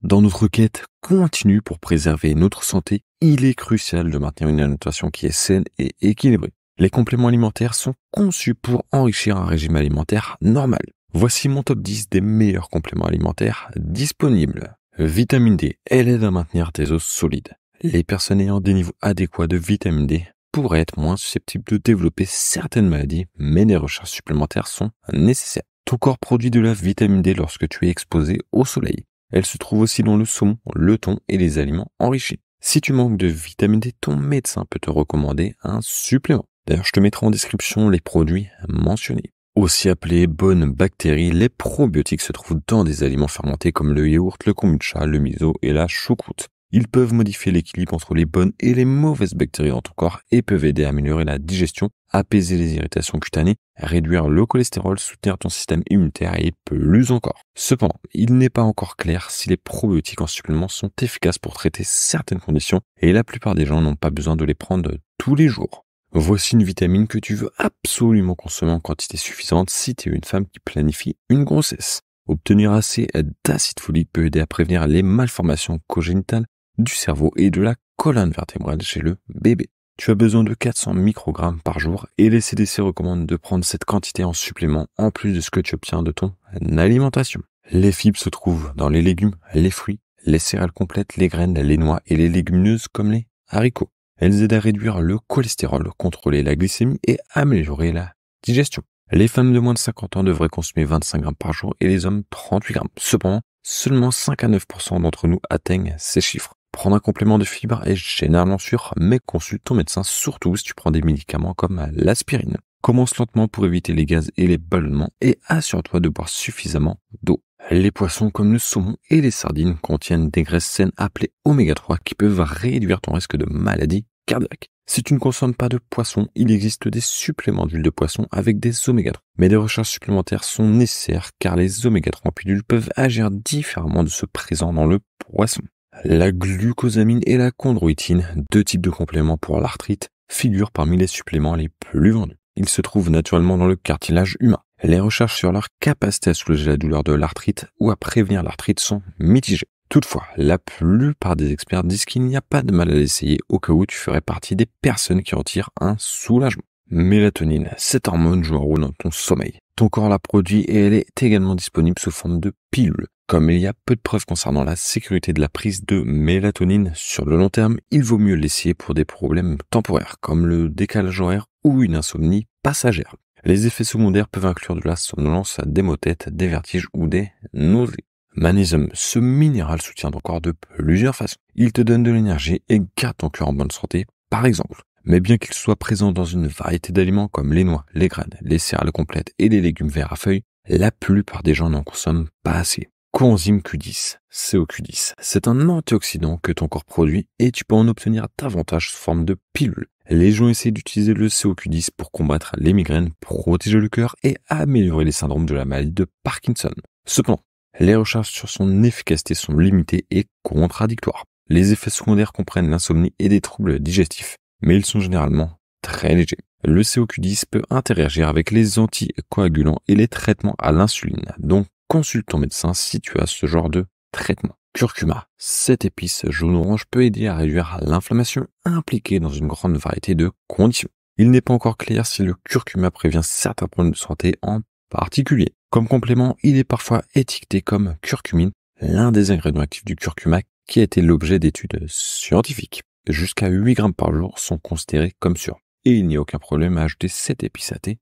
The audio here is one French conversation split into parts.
Dans notre quête continue pour préserver notre santé, il est crucial de maintenir une alimentation qui est saine et équilibrée. Les compléments alimentaires sont conçus pour enrichir un régime alimentaire normal. Voici mon top 10 des meilleurs compléments alimentaires disponibles. Vitamine D, elle aide à maintenir tes os solides. Les personnes ayant des niveaux adéquats de vitamine D pourraient être moins susceptibles de développer certaines maladies, mais des recherches supplémentaires sont nécessaires. Ton corps produit de la vitamine D lorsque tu es exposé au soleil. Elle se trouve aussi dans le saumon, le thon et les aliments enrichis. Si tu manques de vitamine D, ton médecin peut te recommander un supplément. D'ailleurs, je te mettrai en description les produits mentionnés. Aussi appelés bonnes bactéries, les probiotiques se trouvent dans des aliments fermentés comme le yaourt, le kombucha, le miso et la choucroute. Ils peuvent modifier l'équilibre entre les bonnes et les mauvaises bactéries dans ton corps et peuvent aider à améliorer la digestion, apaiser les irritations cutanées, réduire le cholestérol, soutenir ton système immunitaire et plus encore. Cependant, il n'est pas encore clair si les probiotiques en supplément sont efficaces pour traiter certaines conditions et la plupart des gens n'ont pas besoin de les prendre tous les jours. Voici une vitamine que tu veux absolument consommer en quantité suffisante si tu es une femme qui planifie une grossesse. Obtenir assez d'acide folique peut aider à prévenir les malformations congénitales du cerveau et de la colonne vertébrale chez le bébé. Tu as besoin de 400 microgrammes par jour et les CDC recommandent de prendre cette quantité en supplément en plus de ce que tu obtiens de ton alimentation. Les fibres se trouvent dans les légumes, les fruits, les céréales complètes, les graines, les noix et les légumineuses comme les haricots. Elles aident à réduire le cholestérol, contrôler la glycémie et améliorer la digestion. Les femmes de moins de 50 ans devraient consommer 25 grammes par jour et les hommes 38 grammes. Cependant, seulement 5 à 9% d'entre nous atteignent ces chiffres. Prendre un complément de fibres est généralement sûr, mais consulte ton médecin surtout si tu prends des médicaments comme l'aspirine. Commence lentement pour éviter les gaz et les ballonnements et assure-toi de boire suffisamment d'eau. Les poissons comme le saumon et les sardines contiennent des graisses saines appelées oméga 3 qui peuvent réduire ton risque de maladie cardiaque. Si tu ne consommes pas de poisson, il existe des suppléments d'huile de poisson avec des oméga 3. Mais des recherches supplémentaires sont nécessaires car les oméga 3 en pilule peuvent agir différemment de ceux présents dans le poisson. La glucosamine et la chondroïtine, deux types de compléments pour l'arthrite, figurent parmi les suppléments les plus vendus. Ils se trouvent naturellement dans le cartilage humain. Les recherches sur leur capacité à soulager la douleur de l'arthrite ou à prévenir l'arthrite sont mitigées. Toutefois, la plupart des experts disent qu'il n'y a pas de mal à l'essayer au cas où tu ferais partie des personnes qui en tirent un soulagement. Mélatonine, cette hormone joue un rôle dans ton sommeil. Ton corps la produit et elle est également disponible sous forme de pilule. Comme il y a peu de preuves concernant la sécurité de la prise de mélatonine sur le long terme, il vaut mieux l'essayer pour des problèmes temporaires comme le décalage horaire ou une insomnie passagère. Les effets secondaires peuvent inclure de la somnolence, des maux de tête, des vertiges ou des nausées. Magnésium, ce minéral soutient ton corps de plusieurs façons. Il te donne de l'énergie et garde ton cœur en bonne santé, par exemple. Mais bien qu'il soit présent dans une variété d'aliments comme les noix, les graines, les céréales complètes et les légumes verts à feuilles, la plupart des gens n'en consomment pas assez. Coenzyme Q10, CoQ10, c'est un antioxydant que ton corps produit et tu peux en obtenir davantage sous forme de pilules. Les gens essaient d'utiliser le CoQ10 pour combattre les migraines, protéger le cœur et améliorer les syndromes de la maladie de Parkinson. Cependant, les recherches sur son efficacité sont limitées et contradictoires. Les effets secondaires comprennent l'insomnie et des troubles digestifs, mais ils sont généralement très légers. Le CoQ10 peut interagir avec les anticoagulants et les traitements à l'insuline, donc consulte ton médecin si tu as ce genre de traitement. Curcuma, cette épice jaune-orange peut aider à réduire l'inflammation impliquée dans une grande variété de conditions. Il n'est pas encore clair si le curcuma prévient certains problèmes de santé en particulier. Comme complément, il est parfois étiqueté comme curcumine, l'un des ingrédients actifs du curcuma qui a été l'objet d'études scientifiques. Jusqu'à 8 grammes par jour sont considérés comme sûrs. Et il n'y a aucun problème à ajouter cette épice à tes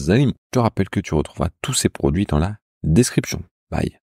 aliments. Je te rappelle que tu retrouveras tous ces produits dans la description. Bye.